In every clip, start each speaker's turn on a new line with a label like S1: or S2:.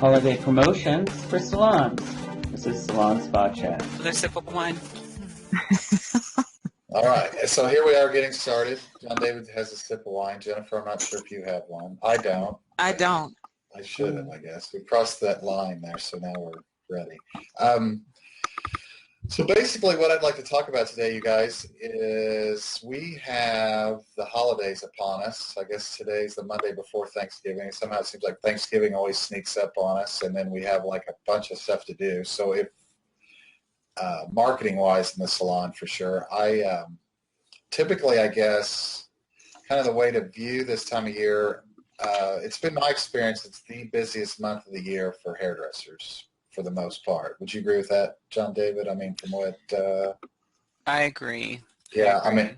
S1: holiday promotions for salons. This is SalonSpaChat.
S2: Another sip of wine.
S3: All right, so here we are getting started. Jon-David has a sip of wine. Jennifer, I'm not sure if you have one. I don't.
S2: I don't.
S3: I should have, I guess. We crossed that line there, so now we're ready. So basically what I'd like to talk about today, you guys, is we have the holidays upon us. I guess today's the Monday before Thanksgiving. Somehow it seems like Thanksgiving always sneaks up on us, and then we have like a bunch of stuff to do. So if marketing-wise in the salon, for sure, I typically, I guess, kind of the way to view this time of year, it's been my experience, it's the busiest month of the year for hairdressers, for the most part. Would you agree with that, Jon-David? I mean, from what...
S2: I agree.
S3: Yeah, I mean,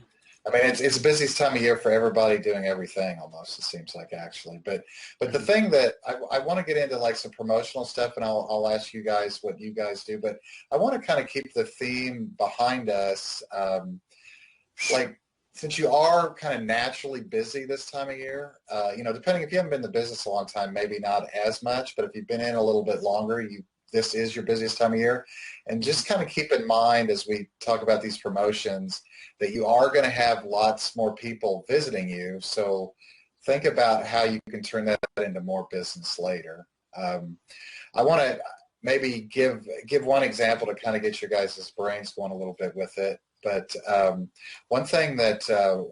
S3: it's the busiest time of year for everybody doing everything almost, it seems like, actually. But the thing that I want to get into, like, some promotional stuff, and I'll ask you guys what you guys do, but I want to kind of keep the theme behind us. Like, since you are kind of naturally busy this time of year, depending if you haven't been in the business a long time, maybe not as much, but if you've been in a little bit longer, this is your busiest time of year. And just kind of keep in mind as we talk about these promotions that you are going to have lots more people visiting you. So think about how you can turn that into more business later. I want to maybe give one example to kind of get your guys' brains going a little bit with it. But one thing that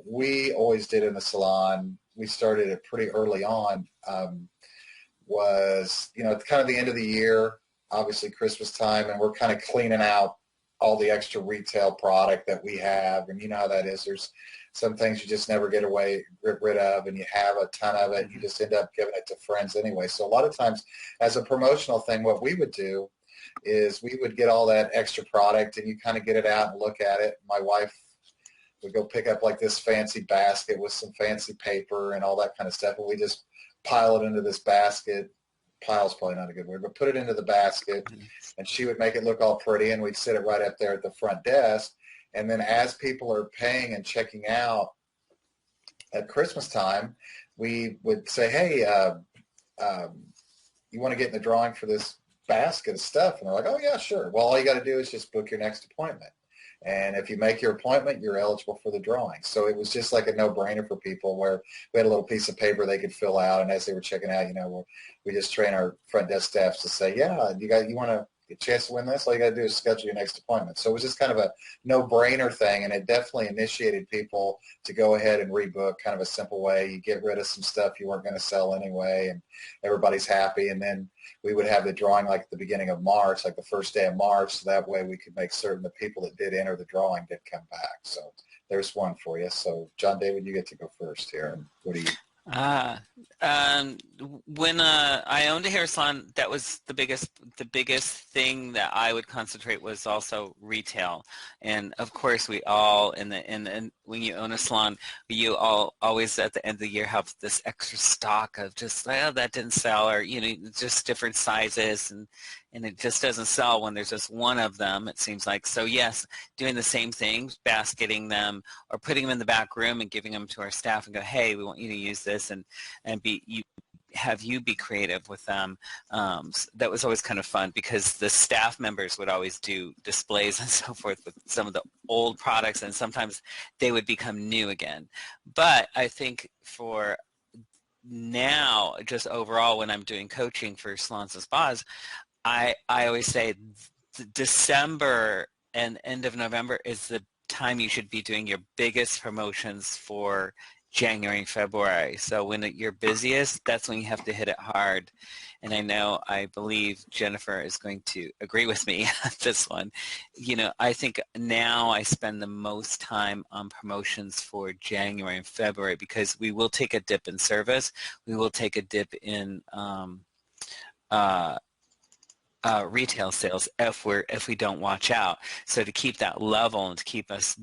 S3: we always did in the salon, we started it pretty early on, was, kind of the end of the year, obviously Christmas time, and we're kind of cleaning out all the extra retail product that we have. And you know how that is. There's some things you just never get rid of, and you have a ton of it, and you just end up giving it to friends anyway. So a lot of times as a promotional thing, what we would do is we would get all that extra product, and you kind of get it out and look at it. My wife would go pick up like this fancy basket with some fancy paper and all that kind of stuff, and we just pile it into this basket. Pile's probably not a good word, but put it into the basket, and she would make it look all pretty, and we'd sit it right up there at the front desk. And then as people are paying and checking out at Christmas time, we would say, hey, you want to get in the drawing for this basket of stuff? And they're like, oh yeah, sure. Well, all you got to do is just book your next appointment, and if you make your appointment, you're eligible for the drawing. So it was just like a no-brainer for people, where we had a little piece of paper they could fill out, and as they were checking out, we just train our front desk staffs to say, yeah, you want to get a chance to win this? All you got to do is schedule your next appointment. So it was just kind of a no-brainer thing, and it definitely initiated people to go ahead and rebook, kind of a simple way. You get rid of some stuff you weren't going to sell anyway, and everybody's happy. And then we would have the drawing like at the beginning of March, like the first day of March, so that way we could make certain the people that did enter the drawing did come back. So there's one for you. So Jon-David, you get to go first here. What do you...
S2: When I owned a hair salon, that was the biggest thing that I would concentrate was also retail. And of course, we all and when you own a salon, you all always at the end of the year have this extra stock of just, oh, that didn't sell, or just different sizes, and it just doesn't sell when there's just one of them, it seems like. So yes, doing the same thing, basketing them or putting them in the back room and giving them to our staff and go, hey, we want you to use this, and have you be creative with them. That was always kind of fun, because the staff members would always do displays and so forth with some of the old products, and sometimes they would become new again. But I think for now, just overall, when I'm doing coaching for salons and spas, I always say December and end of November is the time you should be doing your biggest promotions for January and February. So when you're busiest, that's when you have to hit it hard. And I believe Jennifer is going to agree with me on this one. I think now I spend the most time on promotions for January and February, because we will take a dip in service. We will take a dip in retail sales if we don't watch out. So to keep that level and to keep us,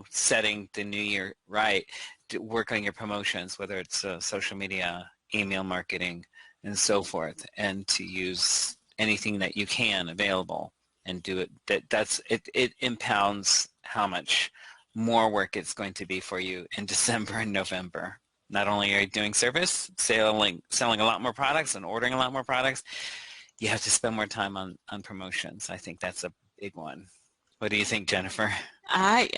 S2: setting the new year right, to work on your promotions, whether it's social media, email marketing, and so forth, and to use anything that you can available and do it. It impounds how much more work it's going to be for you in December and November. Not only are you doing service, selling a lot more products and ordering a lot more products, you have to spend more time on promotions. I think that's a big one. What do you think, Jennifer?
S4: I've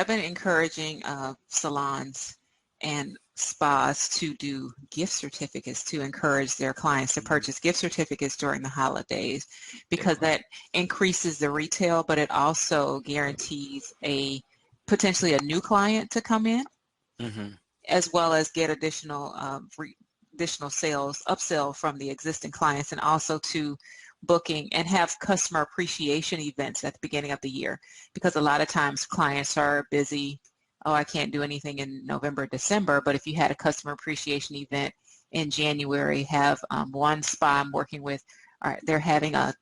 S4: been encouraging salons and spas to do gift certificates to encourage their clients to purchase gift certificates during the holidays, because that increases the retail, but it also guarantees potentially a new client to come in, as well as get additional sales, upsell from the existing clients, and also to booking and have customer appreciation events at the beginning of the year, because a lot of times clients are busy. Oh, I can't do anything in November, December, but if you had a customer appreciation event in January, have one spa I'm working with, they're having a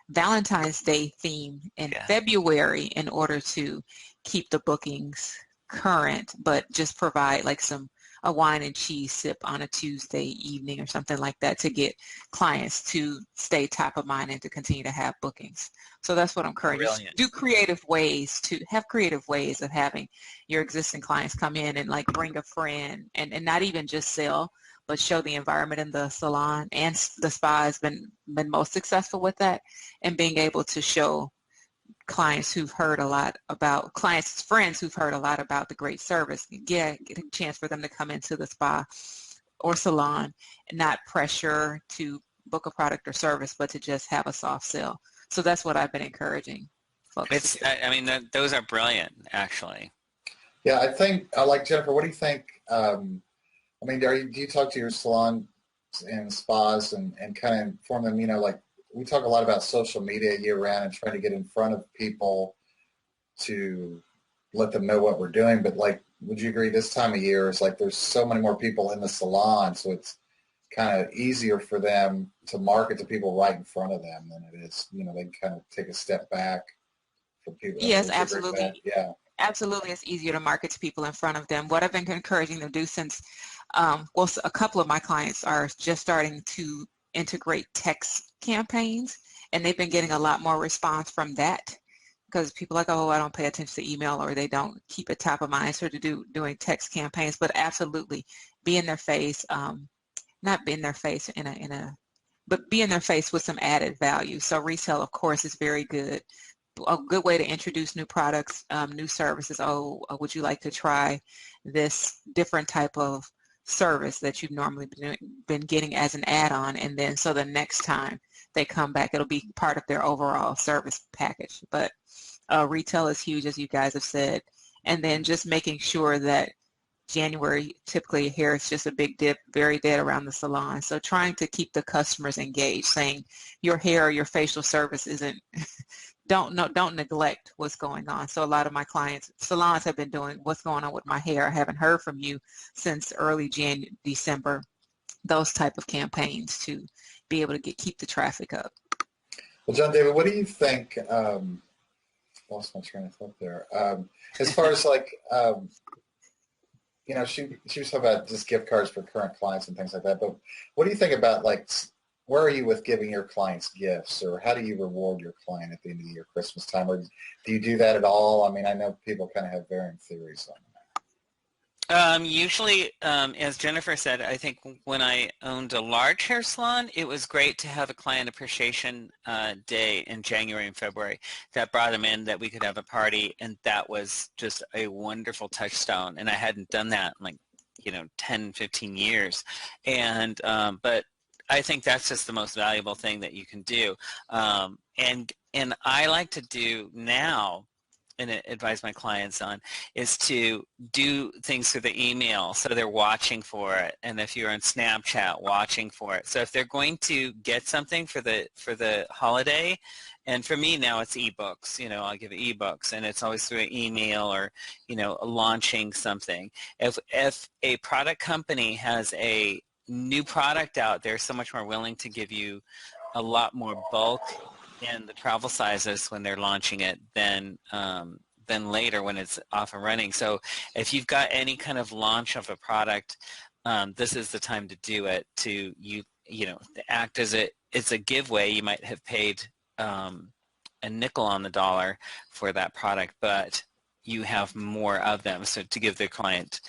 S4: Valentine's Day theme in February in order to keep the bookings current, but just provide like a wine and cheese sip on a Tuesday evening or something like that to get clients to stay top of mind and to continue to have bookings. So that's what I'm encouraging. Do creative ways of having your existing clients come in and like bring a friend, and not even just sell, but show the environment in the salon. And the spa has been most successful with that, and being able to show clients friends who've heard a lot about the great service, get a chance for them to come into the spa or salon and not pressure to book a product or service, but to just have a soft sell. So that's what I've been encouraging folks.
S2: Those are brilliant, actually.
S3: Yeah, I think, like Jennifer, what do you think? Do you talk to your salon and spas and kind of inform them, like we talk a lot about social media year round and trying to get in front of people to let them know what we're doing. But like, would you agree this time of year is like there's so many more people in the salon, so it's kind of easier for them to market to people right in front of them than it is, they can kind of take a step back for people.
S4: Yes, absolutely.
S3: Yeah.
S4: Absolutely, it's easier to market to people in front of them. What I've been encouraging them to do since, a couple of my clients are just starting to integrate text campaigns, and they've been getting a lot more response from that, because people are like, oh, I don't pay attention to email, or they don't keep it top of mind, so doing text campaigns. But absolutely, be in their face, not be in their face but be in their face with some added value. So retail, of course, is very good. A good way to introduce new products, new services. Would you like to try this different type of service that you've normally been getting as an add-on? And then so the next time they come back, it'll be part of their overall service package. But retail is huge, as you guys have said. And then just making sure that January, typically hair is just a big dip, very dead around the salon. So trying to keep the customers engaged, saying your hair or your facial service isn't, don't neglect what's going on. So a lot of my salons have been doing what's going on with my hair. I haven't heard from you since early December. Those type of campaigns to be able to keep the traffic up.
S3: Well, Jon-David, what do you think? Lost my train of thought there. As far as like, she was talking about just gift cards for current clients and things like that. But what do you think about, like, where are you with giving your clients gifts, or how do you reward your client at the end of the year, Christmas time? Or do you do that at all? I mean, I know people kind of have varying theories on that.
S2: Usually, as Jennifer said, I think when I owned a large hair salon, it was great to have a client appreciation day in January and February that brought them in, that we could have a party, and that was just a wonderful touchstone. And I hadn't done that in 10, 15 years. And but I think that's just the most valuable thing that you can do. And I like to do now, and advise my clients on, is to do things through the email, so they're watching for it. And if you're on Snapchat, watching for it. So if they're going to get something for the holiday, and for me now it's ebooks, I'll give ebooks, and it's always through an email or, launching something. If a product company has a new product out, they're so much more willing to give you a lot more bulk in the travel sizes when they're launching it than later when it's off and running. So if you've got any kind of launch of a product, this is the time to do it, to act as it's a giveaway. You might have paid a nickel on the dollar for that product, but you have more of them. So to give the client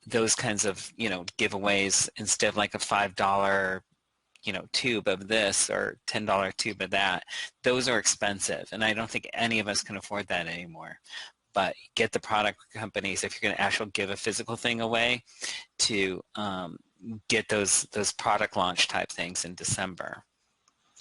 S2: those kinds of, giveaways instead of like a $5, tube of this or $10 tube of that, those are expensive. And I don't think any of us can afford that anymore. But get the product companies, if you're going to actually give a physical thing away, to get those product launch type things in December,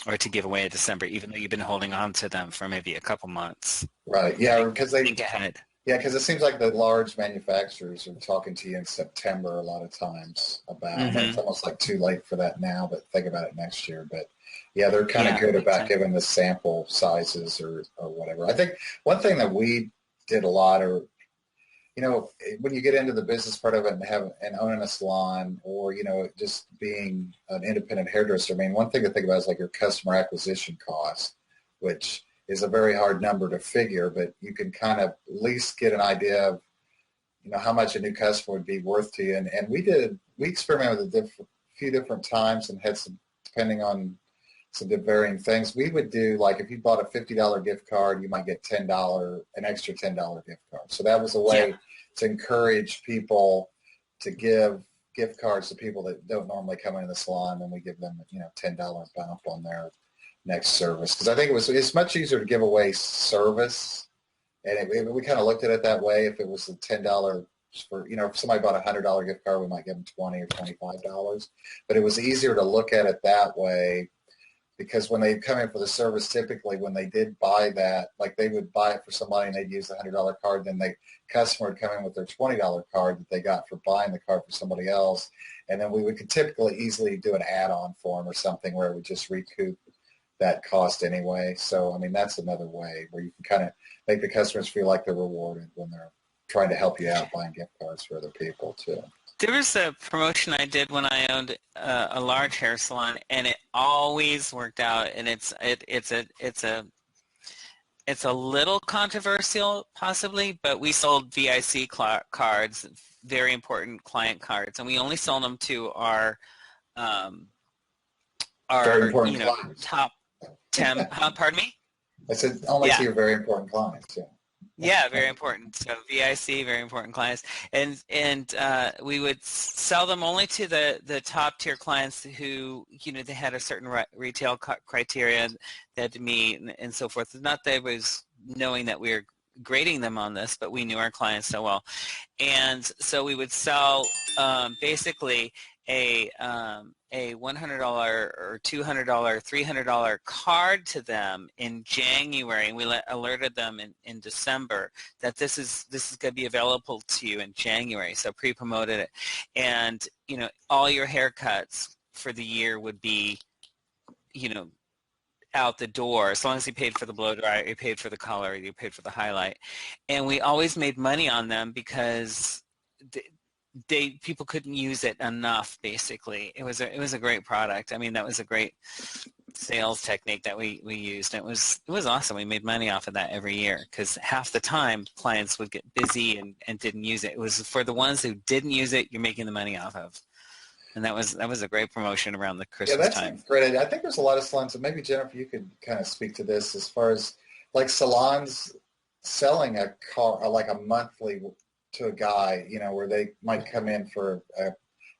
S2: or to give away in December, even though you've been holding on to them for maybe a couple months.
S3: Right. Yeah, because
S2: think ahead.
S3: Yeah, because it seems like the large manufacturers are talking to you in September a lot of times about. I mean, it's almost like too late for that now, but think about it next year. But yeah, they're kind of good about giving the sample sizes or whatever. I think one thing that we did a lot, or when you get into the business part of it and owning a salon, or just being an independent hairdresser, I mean, one thing to think about is like your customer acquisition cost, which is a very hard number to figure, but you can kind of at least get an idea of how much a new customer would be worth to you. And we experimented with a few different times and had some, depending on some varying things. We would do, like, if you bought a $50 gift card, you might get an extra $10 gift card. So that was a way to encourage people to give gift cards to people that don't normally come into the salon, and we give them $10 bump on their next service. Because I think it's much easier to give away service, and we kind of looked at it that way. If it was the $10 for, if somebody bought a $100 gift card, we might give them $20 or $25. But it was easier to look at it that way, because when they come in for the service, typically when they did buy that, like they would buy it for somebody and they'd use the $100 card, then the customer would come in with their $20 card that they got for buying the card for somebody else, and then we could typically easily do an add-on for them or something where it would just recoup that cost anyway. So, I mean, that's another way where you can kind of make the customers feel like they're rewarded when they're trying to help you out buying gift cards for other people too.
S2: There was a promotion I did when I owned a large hair salon, and it always worked out. And it's a little controversial, possibly, but we sold VIC cards, very important client cards, and we only sold them to our top 10. Pardon me?
S3: I said only to your very important clients. Yeah.
S2: Yeah, very important. So VIC, very important clients, and we would sell them only to the top tier clients who they had a certain retail criteria they had to meet and so forth. Not that it was knowing that we were grading them on this, but we knew our clients so well, and so we would sell basically a $100 or $200, $300 card to them in January, and we alerted them in December that this is going to be available to you in January. So pre-promoted it, and all your haircuts for the year would be out the door, as long as you paid for the blow dry, you paid for the color, you paid for the highlight, and we always made money on them because people couldn't use it enough. Basically, it was a great product. I mean, that was a great sales technique that we used. And it was awesome. We made money off of that every year, because half the time clients would get busy and didn't use it. It was for the ones who didn't use it, you're making the money off of. And that was a great promotion around the Christmas time.
S3: That's great. I think there's a lot of salons, and maybe Jennifer, you could kind of speak to this as far as like salons selling a car, like a monthly to a guy, where they might come in for a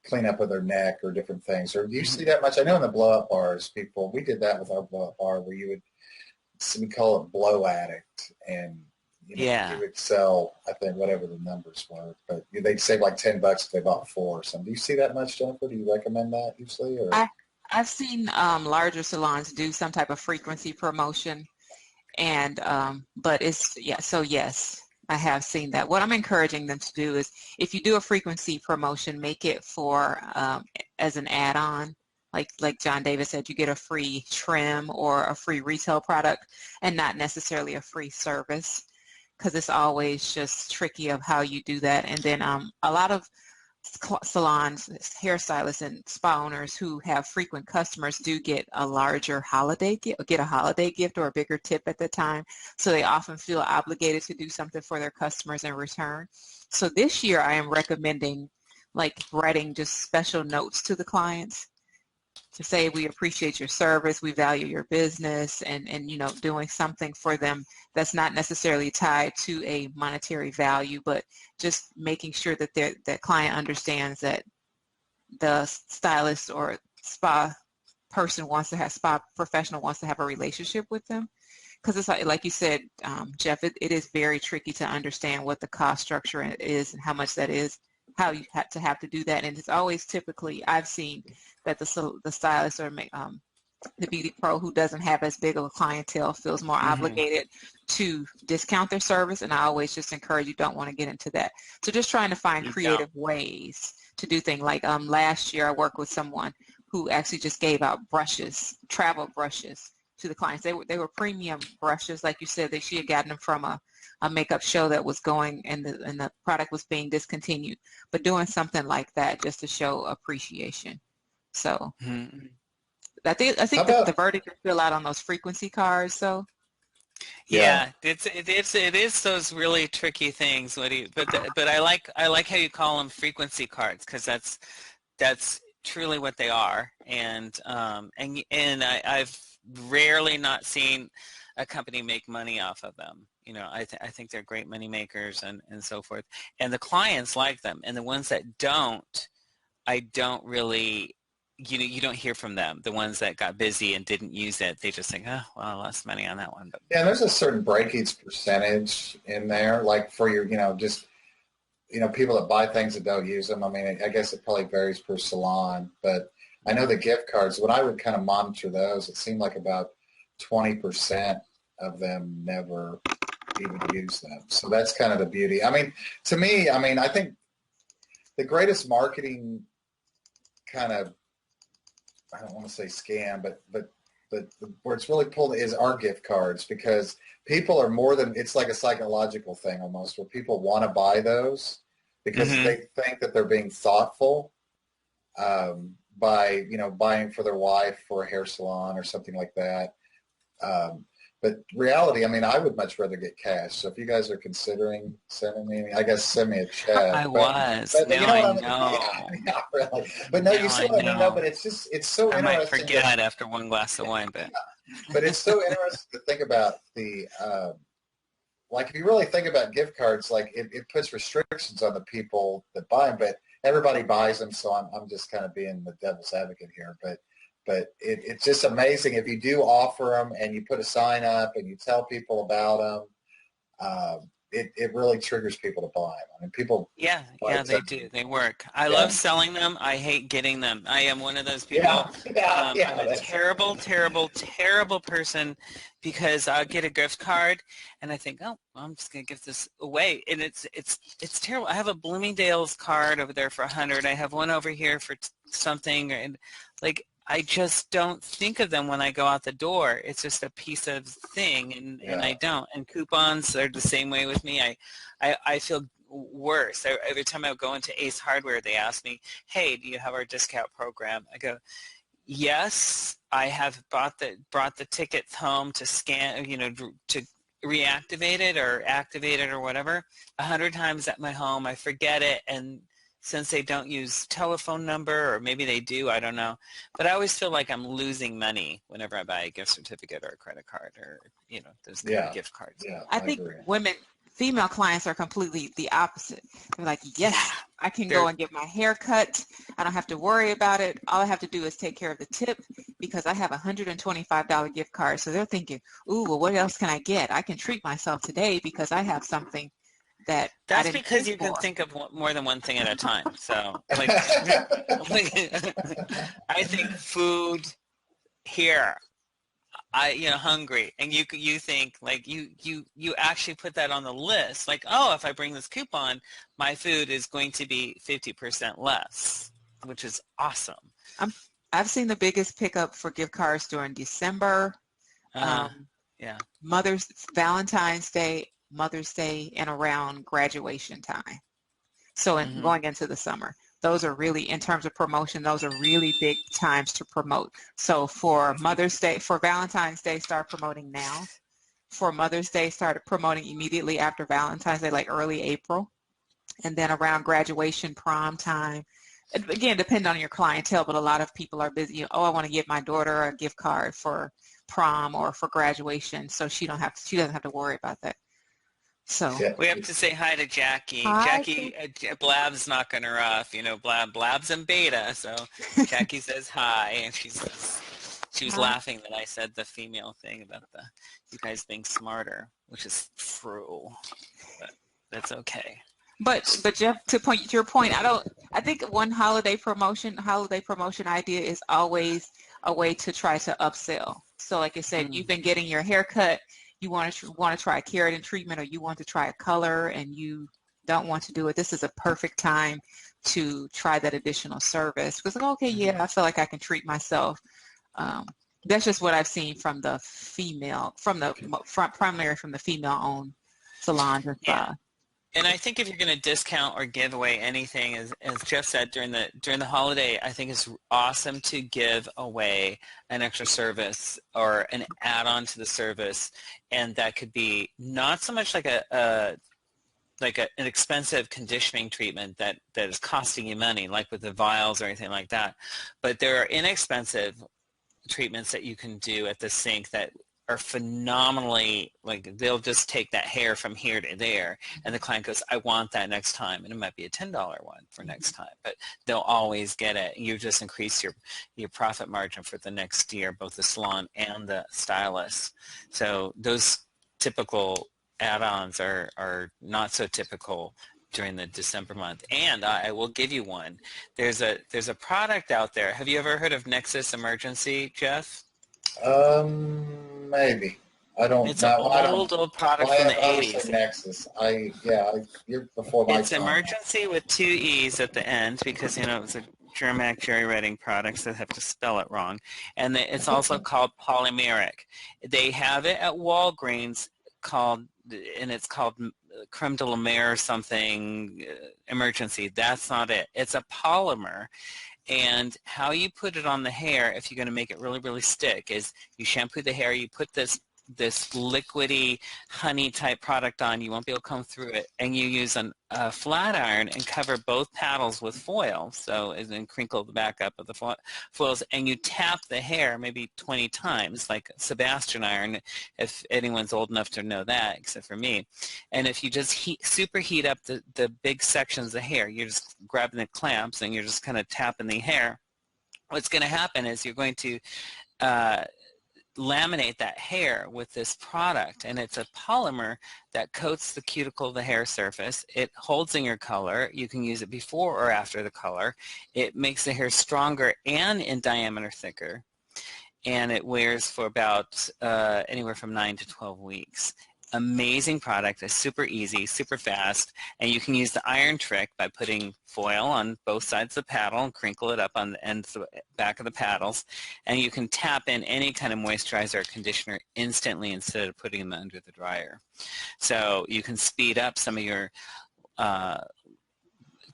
S3: cleanup of their neck or different things. Or do you see that much? I know in the blow-up bars, we did that with our blow-up bar, where we call it blow addict, and you would sell, I think, whatever the numbers were, but they'd save like $10 if they bought 4 or something. Do you see that much, Jennifer? Do you recommend that usually? Or?
S4: I've seen larger salons do some type of frequency promotion, and but so yes, I have seen that. What I'm encouraging them to do is, if you do a frequency promotion, make it for as an add-on. Like Jon-David said, you get a free trim or a free retail product, and not necessarily a free service, because it's always just tricky of how you do that. And then a lot of salons, hairstylists, and spa owners who have frequent customers do get a larger holiday gift or a bigger tip at the time, so they often feel obligated to do something for their customers in return. So this year I am recommending like writing just special notes to the clients to say we appreciate your service, we value your business, and you know, doing something for them that's not necessarily tied to a monetary value, but just making sure that that client understands that the stylist or spa person wants to have, spa professional wants to have a relationship with them. Because it's like you said, Jeff, it is very tricky to understand what the cost structure is and how much that is, how you have to do that. And it's always typically, I've seen that the stylist or the beauty pro who doesn't have as big of a clientele feels more obligated to discount their service. And I always just encourage you, don't want to get into that. So just trying to find creative ways to do things. Like last year I worked with someone who actually just gave out brushes, travel brushes, to the clients. They were premium brushes, like you said, that she had gotten them from a makeup show that was going, and the product was being discontinued. But doing something like that just to show appreciation. So I think the verdict is still out on those frequency cards. So
S2: yeah, it is those really tricky things. But I like how you call them frequency cards, because that's truly what they are. And I've rarely not seen a company make money off of them. You know, I think they're great money makers and so forth. And the clients like them. And the ones that don't, I don't really, you don't hear from them. The ones that got busy and didn't use it, they just think, oh, well, I lost money on that one. But
S3: yeah, there's a certain breakage percentage in there, like for your, people that buy things that don't use them. I mean, I guess it probably varies per salon, but I know the gift cards, when I would kind of monitor those, it seemed like about 20% of them never even use them. So that's kind of the beauty. I mean, to me, I think the greatest marketing kind of, I don't want to say scam, but where it's really pulled is our gift cards, because people are more than, it's like a psychological thing almost, where people want to buy those because they think that they're being thoughtful. By buying for their wife for a hair salon or something like that. But reality, I would much rather get cash. So if you guys are considering sending me, I guess send me a check.
S2: But
S3: now
S2: I know.
S3: Yeah, really. But no, you see what I mean? No, but it's so interesting.
S2: I might forget after one glass of wine, but
S3: but it's so interesting to think about the like if you really think about gift cards, like it puts restrictions on the people that buy them, but everybody buys them, so I'm just kind of being the devil's advocate here. But it's just amazing if you do offer them and you put a sign up and you tell people about them. It really triggers people to buy them. People.
S2: Yeah, they do. They work. I love selling them. I hate getting them. I am one of those people. I'm a terrible, terrible, terrible person, because I'll get a gift card and I think, oh, well, I'm just going to give this away. And it's terrible. I have a Bloomingdale's card over there for $100. I have one over here for something. And I just don't think of them when I go out the door. It's just a piece of thing, and I don't. And coupons are the same way with me. I feel worse. Every time I go into Ace Hardware, they ask me, hey, do you have our discount program? I go, yes, I have brought the tickets home to scan, to reactivate it or activate it or whatever 100 times at my home. I forget it, and since they don't use telephone number, or maybe they do, I don't know. But I always feel like I'm losing money whenever I buy a gift certificate or a credit card or, those kind of gift cards.
S3: Yeah,
S4: I think female clients are completely the opposite. They're like, yes, I can go and get my hair cut. I don't have to worry about it. All I have to do is take care of the tip, because I have a $125 gift card. So they're thinking, ooh, well, what else can I get? I can treat myself today because I have something that's
S2: because you can think of more than one thing at a time. So, I think food here. Hungry, and you think you actually put that on the list. Like, oh, if I bring this coupon, my food is going to be 50% less, which is awesome.
S4: I've seen the biggest pickup for gift cards during December. Valentine's Day, Mother's Day, and around graduation time. So going into the summer, those are really, in terms of promotion, those are really big times to promote. So for Mother's Day, for Valentine's Day, start promoting now. For Mother's Day, started promoting immediately after Valentine's Day, like early April. And then around graduation, prom time, again, depending on your clientele, but a lot of people are busy. Oh, I want to give my daughter a gift card for prom or for graduation, so she doesn't have to worry about that. So
S3: Yeah.
S2: we have to say hi to Jackie.
S4: Hi,
S2: Jackie, Blab's knocking her off. You know, Blab's in beta, so Jackie says hi, and she was laughing that I said the female thing about you guys being smarter, which is true, but that's okay.
S4: But Jeff, to your point, I think one holiday promotion idea is always a way to try to upsell. So like I said, you've been getting your hair cut, you want to try a keratin treatment, or you want to try a color and you don't want to do it. This is a perfect time to try that additional service. Because like, okay, yeah, I feel like I can treat myself. That's just what I've seen from the primarily from the female-owned salons and stuff.
S2: And I think if you're going to discount or give away anything, as Jeff said, during the holiday, I think it's awesome to give away an extra service or an add-on to the service, and that could be not so much like an expensive conditioning treatment that is costing you money, like with the vials or anything like that, but there are inexpensive treatments that you can do at the sink that are phenomenally, like they'll just take that hair from here to there, and the client goes, I want that next time, and it might be a $10 one for next time, but they'll always get it. You just increase your profit margin for the next year, both the salon and the stylist. So those typical add-ons are not so typical during the December month. And I will give you one. There's a product out there. Have you ever heard of Nexus Emergency, Jeff?
S3: Maybe. I don't know.
S2: It's an old product from the 80s.
S3: Nexus. You're before my time.
S2: It's emergency with 2 E's at the end because, it's a Germanic jerry writing products that have to spell it wrong. And it's also called polymeric. They have it at Walgreens it's called creme de la mer or something emergency. That's not it. It's a polymer. And how you put it on the hair, if you're going to make it really, really stick, is you shampoo the hair, you put this liquidy honey type product on, you won't be able to comb through it, and you use a flat iron and cover both paddles with foil, and then crinkle the back up of the foils, and you tap the hair maybe 20 times, like Sebastian iron, if anyone's old enough to know that, except for me. And if you just superheat up the big sections of hair, you're just grabbing the clamps and you're just kind of tapping the hair, what's going to happen is you're going to laminate that hair with this product, and it's a polymer that coats the cuticle of the hair surface. It holds in your color. You can use it before or after the color. It makes the hair stronger and in diameter thicker, and it wears for about anywhere from 9 to 12 weeks. Amazing product. It's super easy, super fast, and you can use the iron trick by putting foil on both sides of the paddle and crinkle it up on the ends of the back of the paddles, and you can tap in any kind of moisturizer or conditioner instantly instead of putting them under the dryer. So you can speed up some of your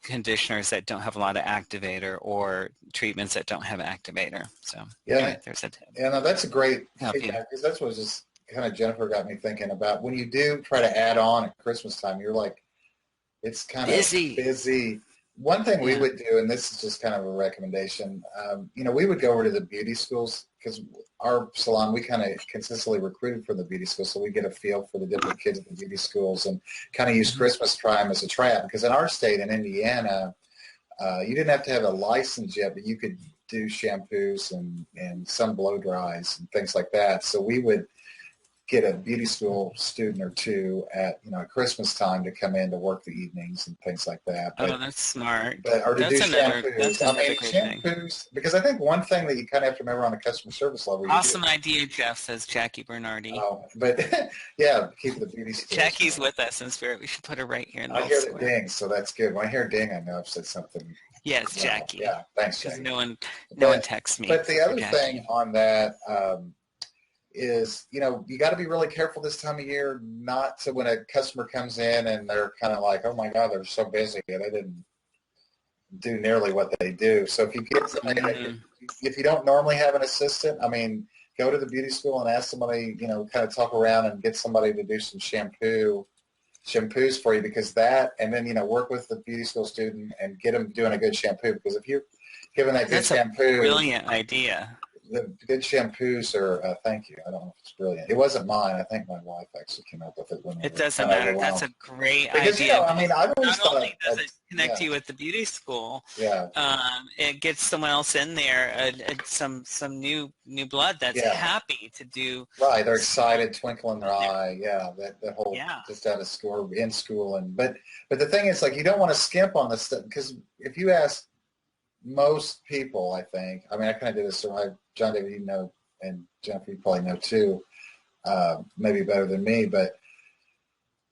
S2: conditioners that don't have a lot of activator or treatments that don't have activator. So anyway, there's a tip.
S3: Yeah, no, that's a great feedback, because that's what just kind of Jennifer got me thinking about. When you do try to add on at Christmas time, you're like, it's kind of busy. One thing we would do, and this is just kind of a recommendation, we would go over to the beauty schools, because our salon, we kind of consistently recruited from the beauty schools, so we get a feel for the different kids at the beauty schools and kind of use Christmas time as a trap. Because in our state, in Indiana, you didn't have to have a license yet, but you could do shampoos and some blow dries and things like that. So we would get a beauty school student or two at Christmas time to come in to work the evenings and things like that.
S2: But, that's smart.
S3: Or to do shampoos.
S2: Shampoos,
S3: because I think one thing that you kind of have to remember on a customer service level.
S2: Awesome idea, Jeff, says Jackie Bernardi.
S3: Oh, but yeah, keep the beauty school.
S2: Jackie's with us in spirit. We should put her right here in the
S3: I hear the ding, so that's good. When I hear ding, I know I've said something.
S2: Yes, Jackie.
S3: Yeah, thanks, Jackie.
S2: No one texts me.
S3: But the other thing on that is, you got to be really careful this time of year, not to, when a customer comes in and they're kind of like, oh my God, they're so busy and they didn't do nearly what they do. So if you get somebody, if you don't normally have an assistant, go to the beauty school and ask somebody, kind of talk around and get somebody to do some shampoo shampoos for you, because that, and then, work with the beauty school student and get them doing a good shampoo, because if you're giving that good
S2: That's a
S3: shampoo,
S2: brilliant idea.
S3: the good shampoos are, thank you. I don't know if it's brilliant. It wasn't mine. I think my wife actually came up with it when we
S2: It
S3: were
S2: doesn't
S3: kind of
S2: matter. That's
S3: overwhelmed.
S2: a great
S3: Because,
S2: idea.
S3: I mean, I've always
S2: Not
S3: thought,
S2: only does it connect
S3: yeah,
S2: you with the beauty school,
S3: yeah,
S2: it gets someone else in there, some new blood that's
S3: yeah,
S2: happy to do.
S3: right. They're excited, twinkle in their eye. Yeah, that whole
S2: Yeah.
S3: just out of school, in school, but the thing is, like, you don't want to skimp on this stuff, because if you ask most people, I think, I mean, I kind of did this, so Jon-David, you know, and Jennifer, you probably know too, maybe better than me, but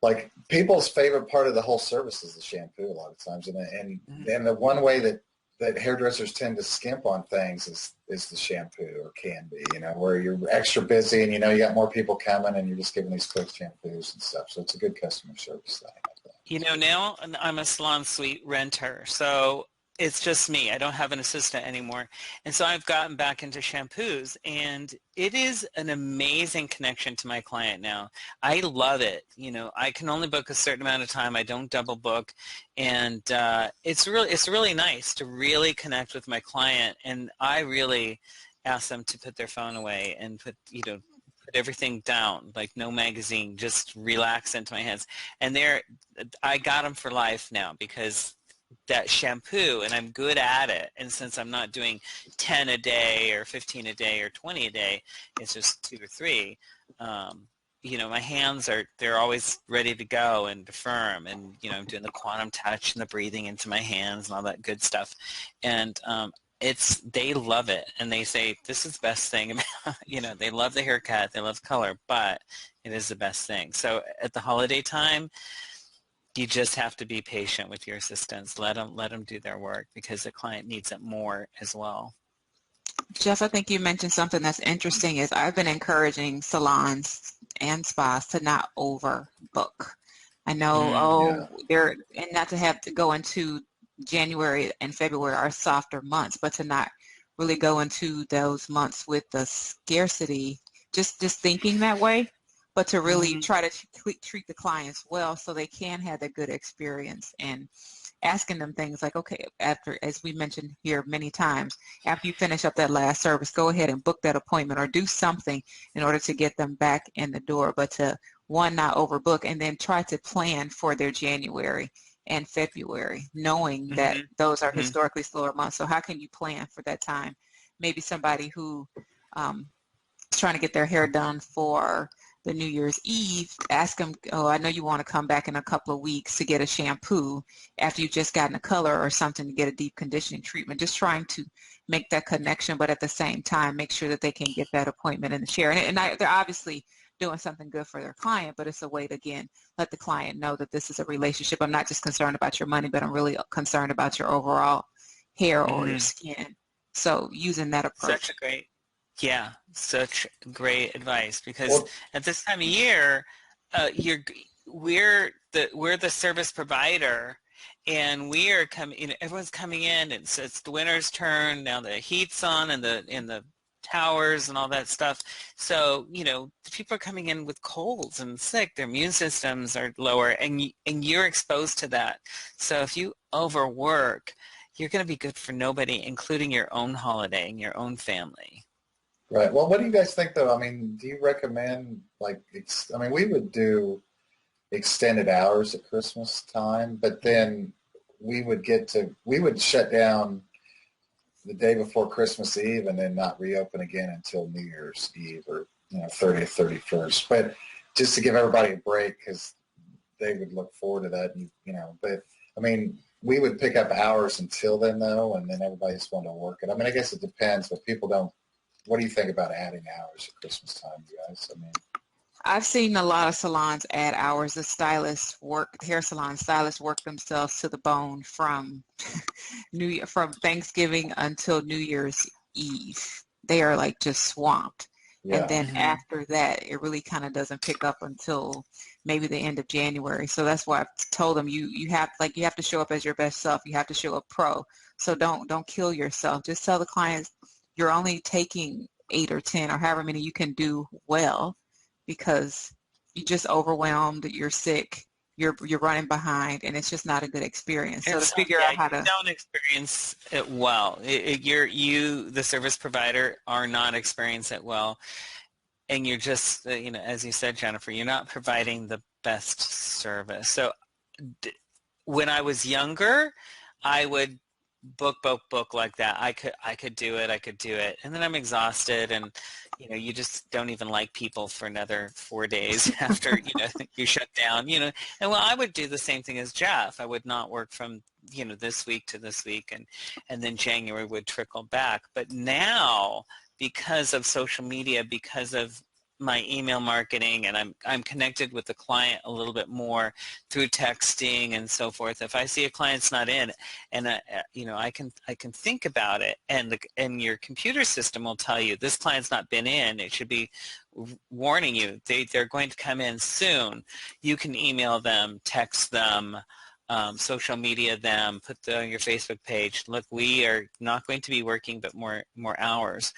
S3: like, people's favorite part of the whole service is the shampoo a lot of times, and the one way that hairdressers tend to skimp on things is the shampoo, or can be, where you're extra busy and you got more people coming and you're just giving these quick shampoos and stuff. So it's a good customer service thing, I think.
S2: Now I'm a salon suite renter, so it's just me. I don't have an assistant anymore. And so I've gotten back into shampoos, and it is an amazing connection to my client now. I love it. I can only book a certain amount of time. I don't double book. And it's really nice to really connect with my client. And I really ask them to put their phone away and put everything down, like no magazine, just relax into my hands. And I got them for life now, because that shampoo, and I'm good at it, and since I'm not doing 10 a day or 15 a day or 20 a day, it's just 2 or 3, my hands they're always ready to go and firm, and I'm doing the quantum touch and the breathing into my hands and all that good stuff, and they love it, and they say this is the best thing about, they love the haircut, they love color, but it is the best thing. So at the holiday time, you just have to be patient with your assistants. Let them do their work, because the client needs it more as well.
S4: Jeff, I think you mentioned something that's interesting. Is I've been encouraging salons and spas to not overbook. I know, they're, and not to have to go into January and February are softer months, but to not really go into those months with the scarcity, just thinking that way, but to really try to treat the clients well so they can have a good experience, and asking them things like, okay, after, as we mentioned here many times, after you finish up that last service, go ahead and book that appointment or do something in order to get them back in the door, but to, one, not overbook, and then try to plan for their January and February, knowing that those are historically slower months. So how can you plan for that time? Maybe somebody who is trying to get their hair done for the New Year's Eve, ask them, oh, I know you want to come back in a couple of weeks to get a shampoo after you've just gotten a color or something to get a deep conditioning treatment. Just trying to make that connection, but at the same time, make sure that they can get that appointment in the chair. And they're obviously doing something good for their client, but it's a way to, again, let the client know that this is a relationship. I'm not just concerned about your money, but I'm really concerned about your overall hair or your skin. So using that approach.
S2: Such great advice, because at this time of year, we're the service provider, and we are coming. Everyone's coming in, and so it's the winter's turn now. The heat's on, and the towers and all that stuff. So people are coming in with colds and sick. Their immune systems are lower, and you're exposed to that. So if you overwork, you're going to be good for nobody, including your own holiday and your own family.
S3: Right. Well, what do you guys think, though? I mean, do you recommend, we would do extended hours at Christmas time, but then we would shut down the day before Christmas Eve and then not reopen again until New Year's Eve, or 30th, 31st. But just to give everybody a break, because they would look forward to that, But I mean, we would pick up hours until then, though, and then everybody just wanted to work it. I mean, I guess it depends, but people don't. What do you think about adding hours at Christmas time, you guys? I mean,
S4: I've seen a lot of salons add hours. The hair salon stylists work themselves to the bone from from Thanksgiving until New Year's Eve. They are just swamped. Yeah. And then after that, it really kind of doesn't pick up until maybe the end of January. So that's why I've told them you have to show up as your best self. You have to show up pro. So don't kill yourself. Just tell the clients you're only taking 8 or 10 or however many you can do well, because you're just overwhelmed, you're sick, you're running behind, and it's just not a good experience. So to
S2: It's
S4: figure
S2: yeah,
S4: out how
S2: you
S4: to,
S2: don't experience it well. The service provider, are not experiencing it well, and you're just, as you said, Jennifer, you're not providing the best service. So when I was younger, I would book like that. I could do it, and then I'm exhausted, and you just don't even like people for another 4 days after you shut down. And well, I would do the same thing as Jeff. I would not work from this week to this week, and then January would trickle back. But now, because of social media, because of my email marketing, and I'm connected with the client a little bit more through texting and so forth. If I see a client's not in, and I can think about it, and your computer system will tell you this client's not been in. It should be warning you they're going to come in soon. You can email them, text them, social media them, put on your Facebook page. Look, we are not going to be working but more hours.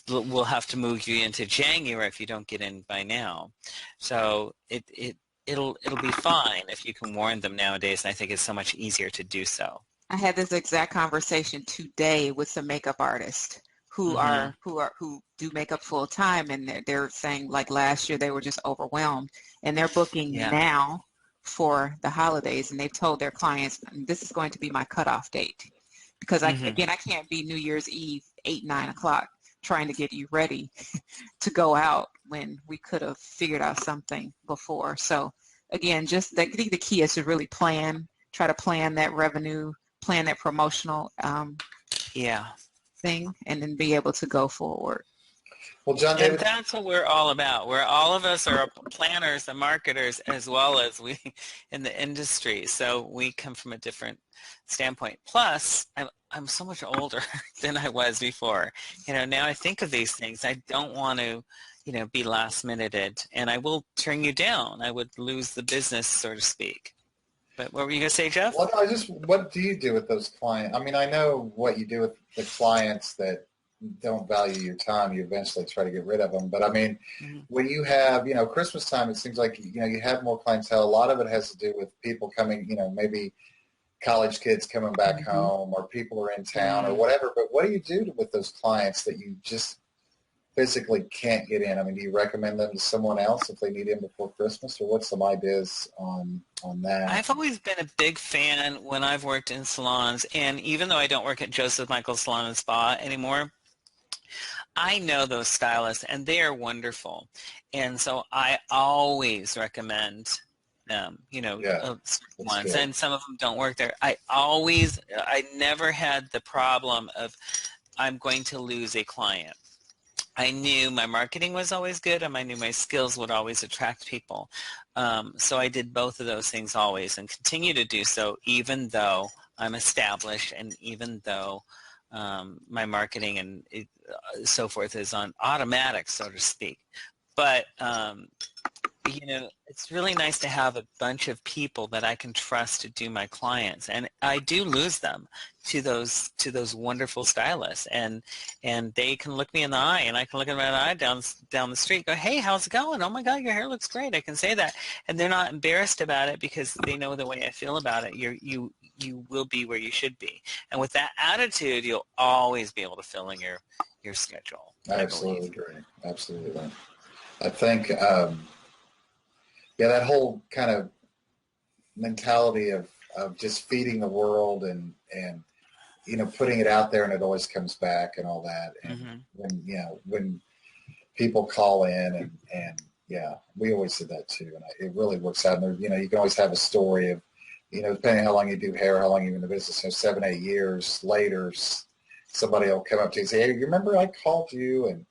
S2: We'll have to move you into January if you don't get in by now. So it'll be fine if you can warn them nowadays, and I think it's so much easier to do so.
S4: I had this exact conversation today with some makeup artists who do makeup full time, and they're saying, like, last year they were just overwhelmed, and they're booking now for the holidays, and they've told their clients, this is going to be my cutoff date, because I can't be New Year's Eve 8-9 o'clock trying to get you ready to go out when we could have figured out something before. So again, I think the key is to really try to plan that revenue, plan that promotional thing, and then be able to go forward.
S3: Well, Jon-David,
S2: and that's what we're all about. All of us are planners and marketers, as well as we in the industry. So we come from a different standpoint. Plus, I'm so much older than I was before. Now I think of these things. I don't want to, be last minuted, and I will turn you down. I would lose the business, so to speak. But what were you going to say, Jeff?
S3: What do you do with those clients? I mean, I know what you do with the clients that don't value your time. You eventually try to get rid of them. But I mean, when you have, Christmas time, it seems like, you have more clientele. A lot of it has to do with people coming, maybe college kids coming back home, or people are in town or whatever. But what do you do with those clients that you just physically can't get in? I mean, do you recommend them to someone else if they need in before Christmas, or what's some ideas on that?
S2: I've always been a big fan when I've worked in salons, and even though I don't work at Joseph Michael Salon and Spa anymore, I know those stylists, and they are wonderful. And so I always recommend them, ones,
S3: good.
S2: and some of them don't work there. I never had the problem of I'm going to lose a client. I knew my marketing was always good, and I knew my skills would always attract people. So I did both of those things always, and continue to do so, even though I'm established, and even though my marketing and so forth is on automatic, so to speak. But it's really nice to have a bunch of people that I can trust to do my clients, and I do lose them to those wonderful stylists, and they can look me in the eye, and I can look them in the eye down the street, go, hey, how's it going? Oh my God, your hair looks great. I can say that, and they're not embarrassed about it because they know the way I feel about it. You will be where you should be, and with that attitude, you'll always be able to fill in your schedule.
S3: I absolutely agree. Absolutely. I think. That whole kind of mentality of just feeding the world and putting it out there, and it always comes back and all that. And when people call in and we always did that too. And it really works out. And you can always have a story of, depending on how long you do hair, how long you're in the business, 7-8 years later, somebody will come up to you and say, hey, you remember I called you and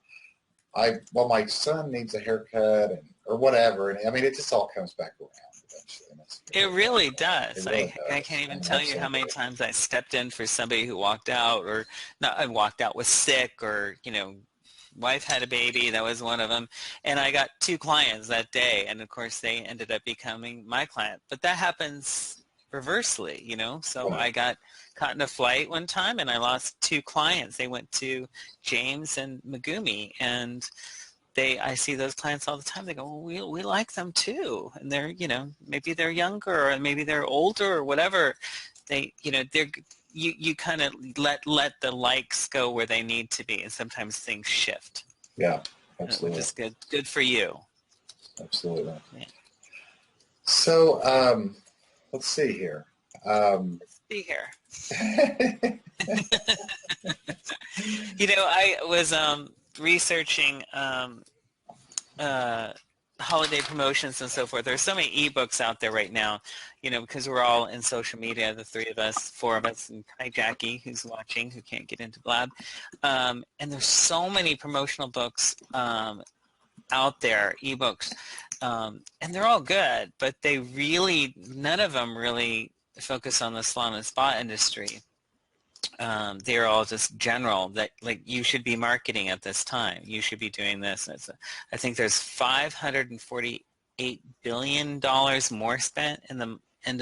S3: my son needs a haircut or whatever. And I mean, it just all comes back around eventually.
S2: It really does.
S3: It really does.
S2: I can't even tell you how many times I stepped in for somebody who walked out, or not, I walked out was sick, or, wife had a baby. That was one of them. And I got 2 clients that day. And of course they ended up becoming my client, but that happens reversely, so I got caught in a flight one time and I lost 2 clients. They went to James and Megumi, and I see those clients all the time. They go, well, we like them too, and they're, maybe they're younger or maybe they're older or whatever. You kind of let the likes go where they need to be, and sometimes things shift.
S3: Yeah, absolutely.
S2: Which is good for you.
S3: Absolutely.
S2: Yeah.
S3: So let's see here.
S2: Let's see here. I was researching holiday promotions and so forth. There's so many ebooks out there right now, because we're all in social media, the three of us, four of us, and hi Jackie, who's watching, who can't get into Blab. And there's so many promotional books out there, ebooks, and they're all good, but none of them really focus on the salon and spa industry. They're all just general, that like you should be marketing at this time. You should be doing this. I think there's $548 billion more spent in the end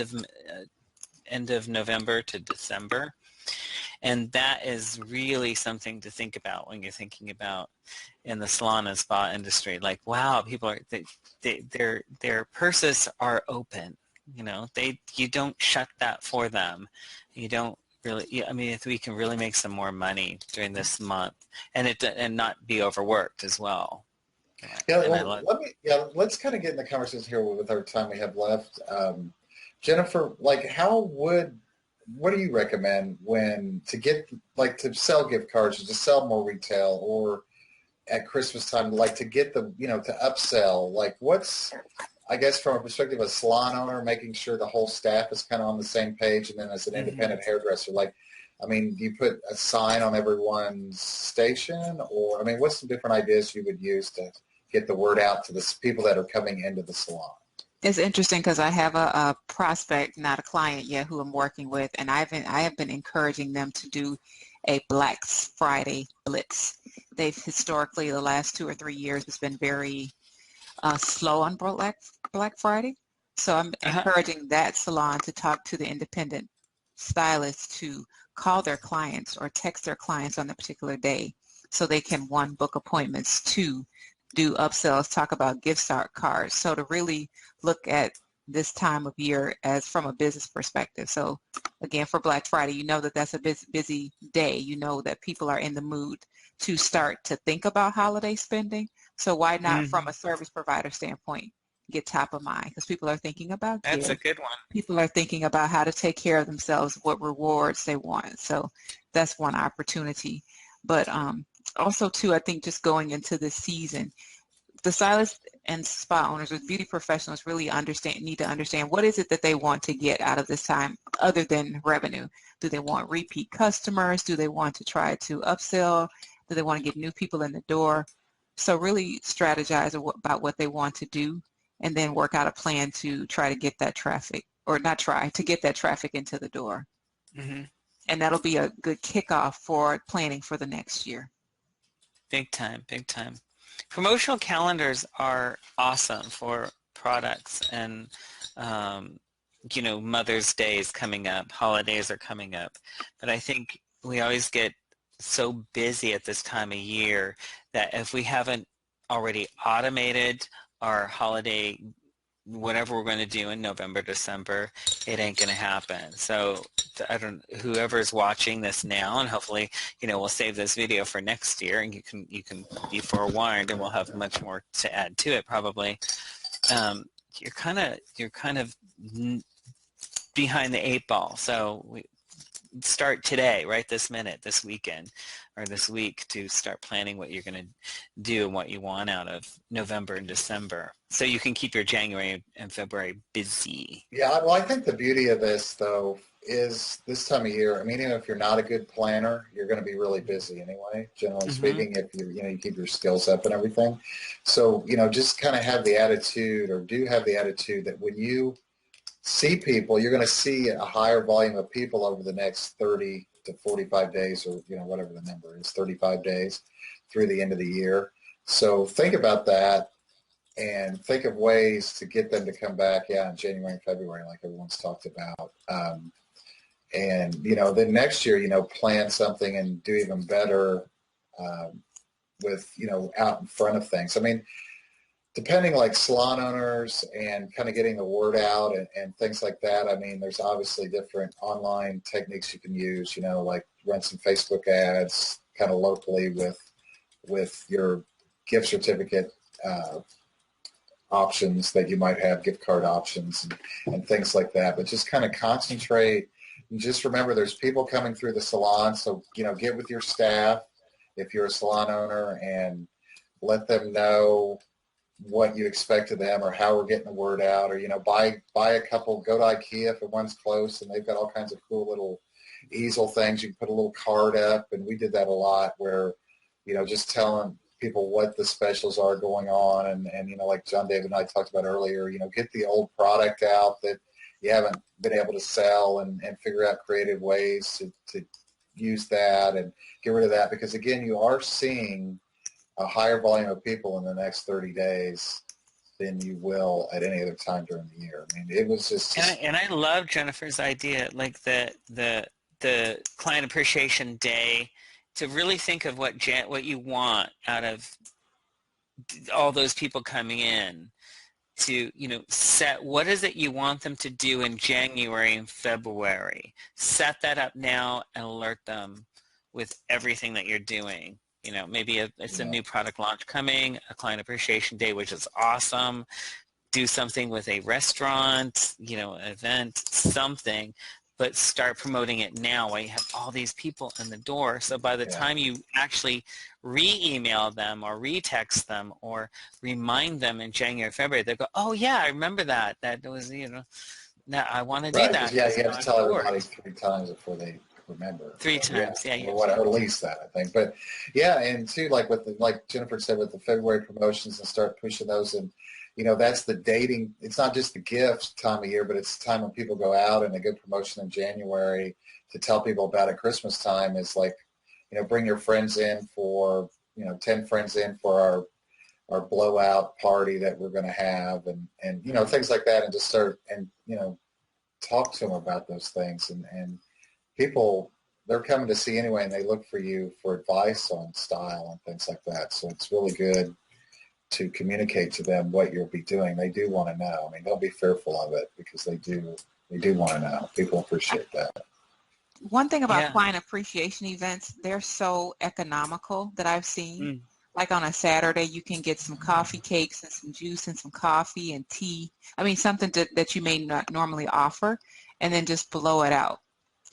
S2: of November to December. And that is really something to think about when you're thinking about in the salon and spa industry. Like, wow, people are, their purses are open. You don't shut that for them. You don't really, if we can really make some more money during this month and not be overworked as well.
S3: Yeah, let's kind of get in the conversation here with our time we have left. Jennifer, like, what do you recommend to sell gift cards or to sell more retail, or at Christmas time, like to get to upsell? Like, what's, I guess, from a perspective of a salon owner, making sure the whole staff is kind of on the same page, and then as an independent hairdresser, do you put a sign on everyone's station, or, what's some different ideas you would use to get the word out to the people that are coming into the salon?
S4: It's interesting because I have a prospect, not a client yet, who I'm working with, and I have been encouraging them to do a Black Friday blitz. They've historically, the last 2 or 3 years, it's been very slow on Black Friday. So I'm encouraging that salon to talk to the independent stylists to call their clients or text their clients on a particular day so they can, one, book appointments, two, do upsells, talk about gift cards. So to really look at this time of year as from a business perspective. So again, for Black Friday, that's a busy day. That people are in the mood to start to think about holiday spending. So why not, from a service provider standpoint, get top of mind? Because people are thinking about
S2: gifts. That's a good one.
S4: People are thinking about how to take care of themselves, what rewards they want. So that's one opportunity. But also, too, I think just going into this season, the stylists and spa owners with beauty professionals really need to understand what is it that they want to get out of this time other than revenue. Do they want repeat customers? Do they want to try to upsell? Do they want to get new people in the door? So really strategize about what they want to do, and then work out a plan to try to get that traffic, or not try to get that traffic into the door. And that'll be a good kickoff for planning for the next year.
S2: Big time, big time. Promotional calendars are awesome for products, and Mother's Day is coming up, holidays are coming up, but I think we always get so busy at this time of year that if we haven't already automated our holiday, whatever we're going to do in November, December, it ain't going to happen. So whoever's watching this now, and hopefully, we'll save this video for next year, and you can be forewarned, and we'll have much more to add to it probably. You're kind of behind the 8 ball. So we start today, right this minute, this weekend, or this week, to start planning what you're going to do and what you want out of November and December, so you can keep your January and February busy.
S3: Yeah, well, I think the beauty of this, though, is this time of year, even if you're not a good planner, you're going to be really busy anyway, generally speaking, if you keep your skills up and everything. So, just kind of have the attitude, or do have the attitude, that when you see people, you're going to see a higher volume of people over the next 30 to 45 days, or whatever the number is, 35 days through the end of the year. So think about that, and think of ways to get them to come back, in January and February, like everyone's talked about. And then next year, plan something and do even better out in front of things. I mean, depending like salon owners and kind of getting the word out and things like that. I mean, there's obviously different online techniques you can use, like run some Facebook ads kind of locally with your gift certificate options that you might have, gift card options and things like that. But just kind of concentrate and just remember there's people coming through the salon. So, get with your staff if you're a salon owner and let them know what you expect of them or how we're getting the word out, or buy a couple, go to IKEA if one's close and they've got all kinds of cool little easel things. You can put a little card up, and we did that a lot where just telling people what the specials are going on, and like Jon-David and I talked about earlier, get the old product out that you haven't been able to sell and figure out creative ways to use that and get rid of that, because again, you are seeing a higher volume of people in the next 30 days than you will at any other time during the year. I mean, it was just...
S2: And I love Jennifer's idea, like the Client Appreciation Day, to really think of what you want out of all those people coming in, to set what is it you want them to do in January and February. Set that up now and alert them with everything that you're doing. Maybe it's a new product launch coming, a Client Appreciation Day, which is awesome. Do something with a restaurant, event, something, but start promoting it now while you have all these people in the door. So by the time you actually re-email them or re-text them or remind them in January, February, they go, oh yeah, I remember that. That was, now I want to do that.
S3: Yeah, you have to tell everybody 3 times before they remember.
S2: 3 times,
S3: or at least that, I think. But yeah, and too, like like Jennifer said, with the February promotions, and start pushing those, and that's the dating. It's not just the gifts time of year, but it's the time when people go out, and a good promotion in January to tell people about at Christmas time is like, bring your friends in for 10 friends in for our blowout party that we're going to have, and things like that, and just start and talk to them about those things, and people, they're coming to see anyway, and they look for you for advice on style and things like that. So it's really good to communicate to them what you'll be doing. They do want to know. I mean, don't be fearful of it, because they do want to know. People appreciate that.
S4: One thing about client appreciation events, they're so economical that I've seen. Like on a Saturday, you can get some coffee cakes and some juice and some coffee and tea. I mean, something that you may not normally offer, and then just blow it out.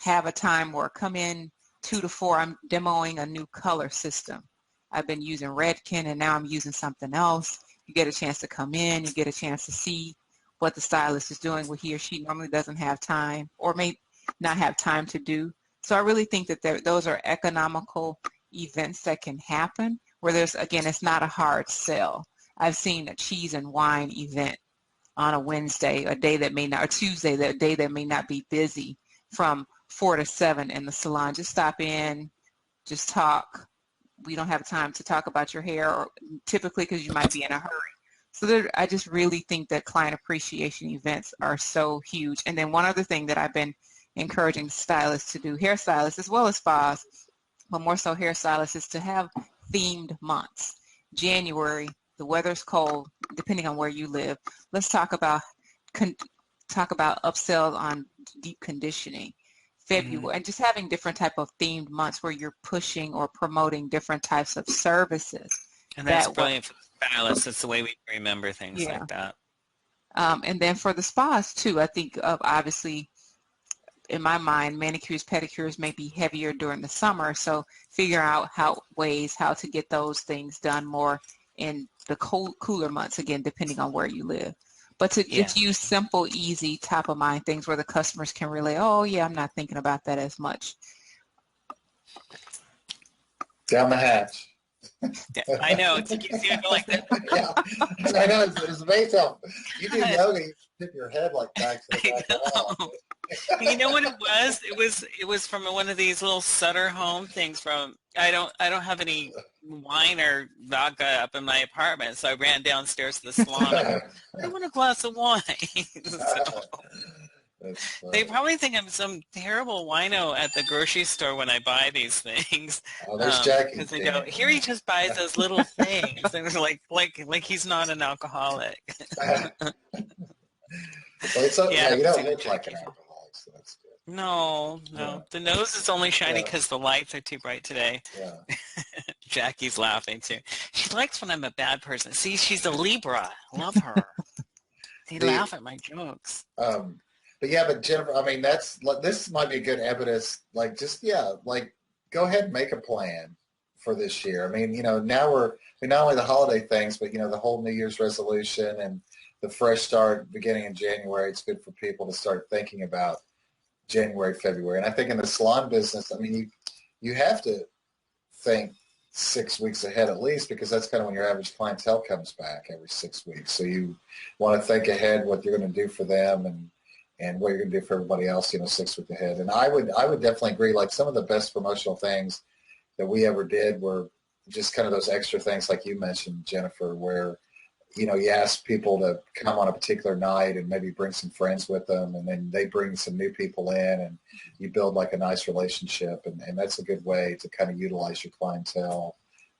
S4: Have a time where come in 2 to 4, I'm demoing a new color system. I've been using Redken, and now I'm using something else. You get a chance to come in, you get a chance to see what the stylist is doing, what he or she normally doesn't have time or may not have time to do. So I really think that those are economical events that can happen where there's, again, it's not a hard sell. I've seen a cheese and wine event on a Wednesday, a day that may not, or Tuesday, that day that may not be busy, from 4 to 7 in the salon. Just stop in, just talk. We don't have time to talk about your hair, or typically because you might be in a hurry. So I just really think that client appreciation events are so huge. And then one other thing that I've been encouraging stylists to do, hairstylists as well as spas, but more so hairstylists, is to have themed months. January, the weather's cold, depending on where you live. Let's talk about upsells on deep conditioning. February, and just having different type of themed months where you're pushing or promoting different types of services.
S2: And that's brilliant for the stylists. That's the way we remember things like that.
S4: And then for the spas too, I think obviously, in my mind, manicures, pedicures may be heavier during the summer. So figure out how to get those things done more in the cooler months, again, depending on where you live. But to just use simple, easy, top-of-mind things where the customers can relate, oh, yeah, I'm not thinking about that as much.
S3: Down the hatch.
S2: I know. You see it go like that.
S3: I know. It's amazing. You do yoga, you tip your head like back to the back.
S2: You know what it was? It was from one of these little Sutter home things from, I don't have any wine or vodka up in my apartment, so I ran downstairs to the salon. I want a glass of wine.
S3: That's
S2: They
S3: funny.
S2: probably think I'm some terrible wino at the grocery store when I buy these things,
S3: Oh, there's Jackie
S2: because they go,
S3: again.
S2: "Here he just buys those little things," and they're like he's not an alcoholic.
S3: Well, it's
S2: Yeah, I
S3: yeah. You
S2: haven't
S3: don't
S2: seen a
S3: look like an
S2: Jackie.
S3: alcoholic, so that's good.
S2: No,
S3: Yeah,
S2: no. The nose is only shiny
S3: yeah,
S2: because the lights are too bright today.
S3: yeah.
S2: Jackie's laughing too. She likes when I'm a bad person. See, she's a Libra. Love her. They
S3: The
S2: laugh at my jokes.
S3: um, but yeah, but Jennifer, I mean, this might be good evidence. Like, just yeah, like go ahead and make a plan for this year. I mean, now I mean, not only the holiday things, but the whole New Year's resolution and the fresh start beginning in January. It's good for people to start thinking about January, February. And I think in the salon business, I mean, you have to think 6 weeks ahead at least, because that's kind of when your average clientele comes back every 6 weeks. So you want to think ahead what you're going to do for them and what you're going to do for everybody else, 6 weeks ahead. And I would definitely agree. Like some of the best promotional things that we ever did were just kind of those extra things like you mentioned, Jennifer, where you ask people to come on a particular night and maybe bring some friends with them, and then they bring some new people in, and you build like a nice relationship, and that's a good way to kind of utilize your clientele,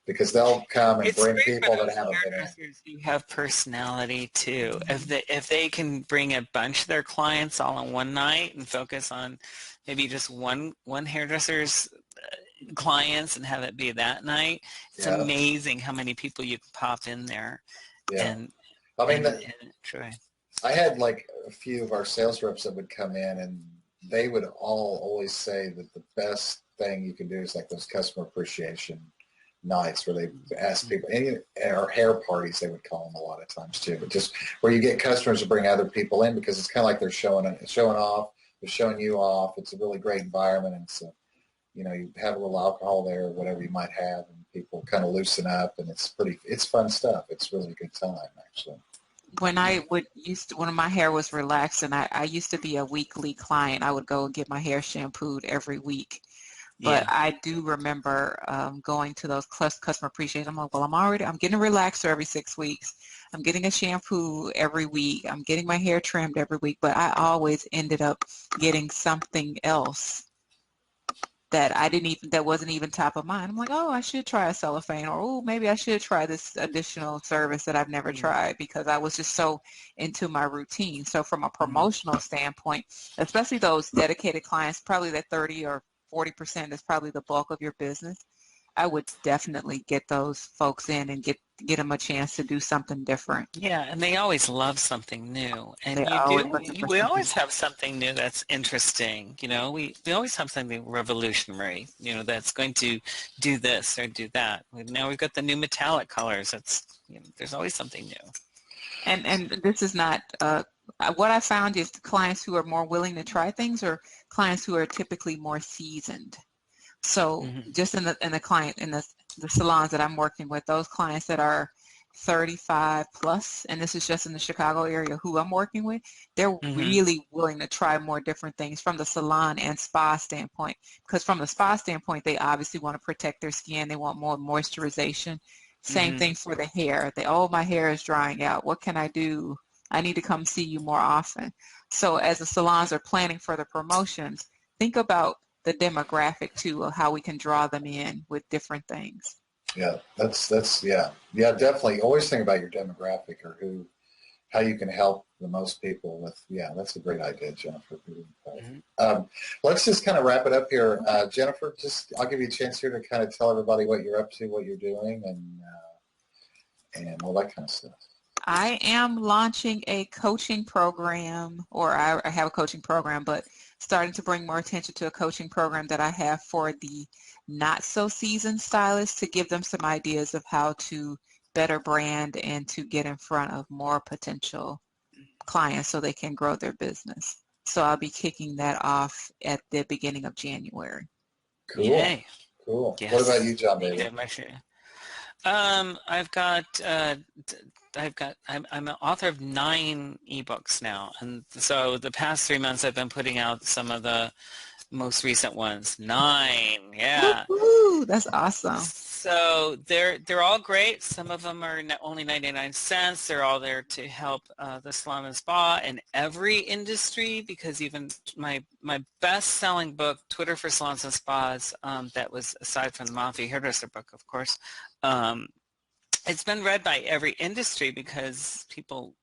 S3: because they'll come and
S2: It's
S3: bring
S2: great for
S3: people that
S2: those
S3: haven't been in.
S2: hairdressers who have personality too. If they can bring a bunch of their clients all on one night and focus on maybe just one hairdresser's clients and have it be that night, it's
S3: Yeah,
S2: amazing how many people you can pop in there
S3: yeah.
S2: and
S3: I mean,
S2: and enjoy.
S3: I had like a few of our sales reps that would come in, and they would all always say that the best thing you can do is like those customer appreciation nights where they ask people, or hair parties they would call them a lot of times too, but just where you get customers to bring other people in, because it's kind of like they're showing off, they're showing you off. It's a really great environment, and it's you have a little alcohol there or whatever you might have, and people kind of loosen up, and it's fun stuff. It's really a good time actually.
S4: When when my hair was relaxed and I used to be a weekly client, I would go and get my hair shampooed every week. But
S2: Yeah.
S4: I do remember going to those customer appreciation. I'm like, well, I'm getting a relaxer every 6 weeks. I'm getting a shampoo every week. I'm getting my hair trimmed every week. But I always ended up getting something else that wasn't even top of mind. I'm like, oh, I should try a cellophane, or oh, maybe I should try this additional service that I've never tried, because I was just so into my routine. So from a promotional standpoint, especially those dedicated clients, probably that 30 or 40% is probably the bulk of your business. I would definitely get those folks in and get them a chance to do something different.
S2: Yeah, and they always love something new.
S4: They're
S2: And
S4: always looking for
S2: we
S4: something.
S2: always have something new that's interesting. We always have something revolutionary, that's going to do this or do that. Now we've got the new metallic colors. There's always something new.
S4: And this is not what I found is the clients who are more willing to try things are clients who are typically more seasoned. So
S2: Mm-hmm.
S4: just in the salons that I'm working with, those clients that are 35 plus, and this is just in the Chicago area who I'm working with, they're
S2: Mm-hmm.
S4: really willing to try more different things from the salon and spa standpoint. Because from the spa standpoint, they obviously want to protect their skin. They want more moisturization. Same
S2: Mm-hmm.
S4: thing for the hair. Oh, my hair is drying out. What can I do? I need to come see you more often. So as the salons are planning for the promotions, think about the demographic too, of how we can draw them in with different things.
S3: Yeah, that's yeah, definitely. Always think about your demographic, or how you can help the most people with. Yeah, that's a great idea, Jennifer.
S2: Mm-hmm.
S3: Let's just kind of wrap it up here, Jennifer. I'll give you a chance here to kind of tell everybody what you're up to, what you're doing, and all that kind of stuff.
S4: I am launching a coaching program, or I have a coaching program, but starting to bring more attention to a coaching program that I have for the not so seasoned stylists, to give them some ideas of how to better brand and to get in front of more potential clients so they can grow their business. So I'll be kicking that off at the beginning of January.
S3: Cool.
S2: Yay.
S3: Cool.
S2: Yes.
S3: What about you, Jon-David?
S2: I'm an author of 9 ebooks now, and so the past 3 months I've been putting out some of the most recent ones. 9, yeah.
S4: Woo-hoo, that's awesome.
S2: So they're all great. Some of them are only 99 cents. They're all there to help the salon and spa in every industry, because even my best-selling book, Twitter for Salons and Spas, that was aside from the Mafia Hairdresser book, of course, it's been read by every industry because people,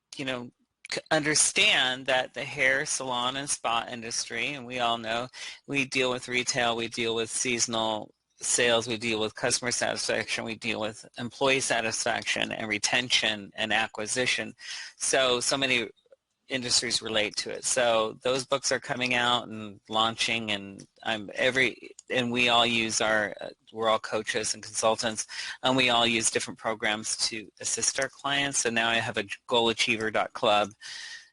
S2: understand that the hair, salon, and spa industry, and we all know we deal with retail, we deal with seasonal sales, we deal with customer satisfaction, we deal with employee satisfaction and retention and acquisition. So many industries relate to it. So those books are coming out and launching, and we all use we're all coaches and consultants, and we all use different programs to assist our clients. So now I have a goalachiever.club.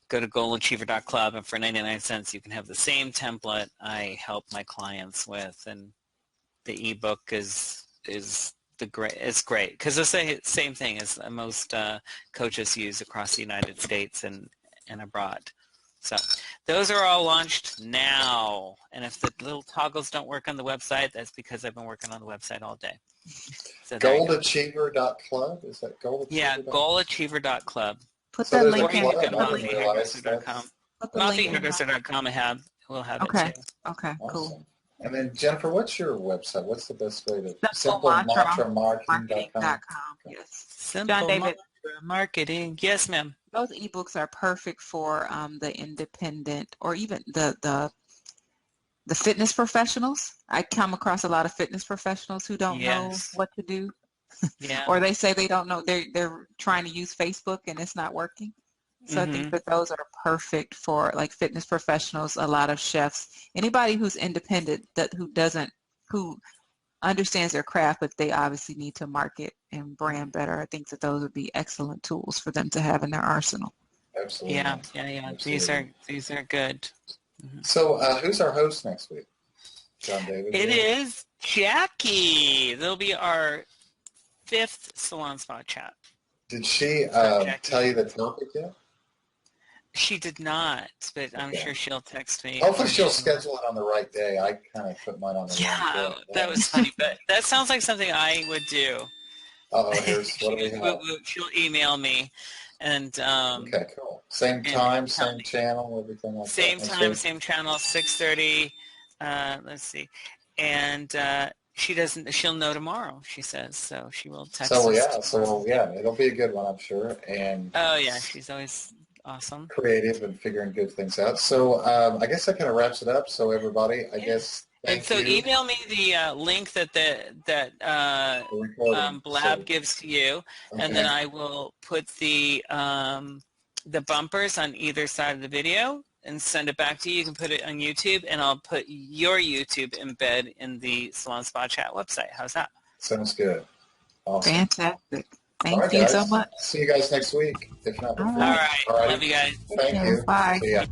S2: Go to goalachiever.club, and for 99 cents you can have the same template I help my clients with, and the ebook is great because it's the same thing as most coaches use across the United States and abroad. So those are all launched now, and if the little toggles don't work on the website, that's because I've been working on the website all day. So
S3: Goalachiever.club? Is that Goalachiever?
S2: Yeah, goalachiever.club.
S4: Put
S3: So
S4: that
S3: there's
S4: link
S3: a
S4: in.
S3: club?
S2: You can
S3: I didn't realize
S2: MaffiaHairdresser.com.
S4: Put the link in.
S2: MaffiaHairdresser.com we'll have
S4: Okay.
S2: it too.
S4: Okay. Cool.
S3: Awesome. And then Jennifer, what's your website? What's the best way to
S4: Marketing.com. Yes.
S2: Simple
S4: Jon-David,
S2: marketing. Yes, ma'am.
S4: those ebooks are perfect for the independent or even the fitness professionals. I come across a lot of fitness professionals who don't know what to do.
S2: Yeah.
S4: Or they say they don't know. They're trying to use Facebook and it's not working. So I think that those are perfect for like fitness professionals, a lot of chefs, anybody who's independent who understands their craft, but they obviously need to market and brand better. I think that those would be excellent tools for them to have in their arsenal.
S3: Absolutely.
S2: Yeah.
S3: Absolutely.
S2: These are good.
S3: So who's our host next week? Jon-David?
S2: It is Jackie. There'll be our 5th Salon Spa Chat.
S3: Did she tell you the topic yet?
S2: She did not, but I'm sure she'll text me.
S3: Hopefully she'll schedule it on the right day. I kind of put mine on the wrong day.
S2: That was funny, but that sounds like something I would do.
S3: Here's what do we have?
S2: She'll email me, and
S3: okay, cool. Same time, same channel, everything like that.
S2: Same time, same channel, 6:30. Let's see, and she'll know tomorrow. She says so. She will text.
S3: So it'll be a good one, I'm sure. And
S2: oh yeah, she's always awesome,
S3: creative, and figuring good things out. So I guess that kind of wraps it up. So everybody, I guess. Thank you.
S2: Email me the link that Blab gives to you, and then I will put the bumpers on either side of the video and send it back to you. You can put it on YouTube, and I'll put your YouTube embed in the Salon Spa Chat website. How's that?
S3: Sounds good. Awesome.
S4: Fantastic. Thank you so much.
S3: See you guys next week, if not before.
S2: All right. Love you guys.
S3: Thank you.
S4: Bye.
S3: See ya.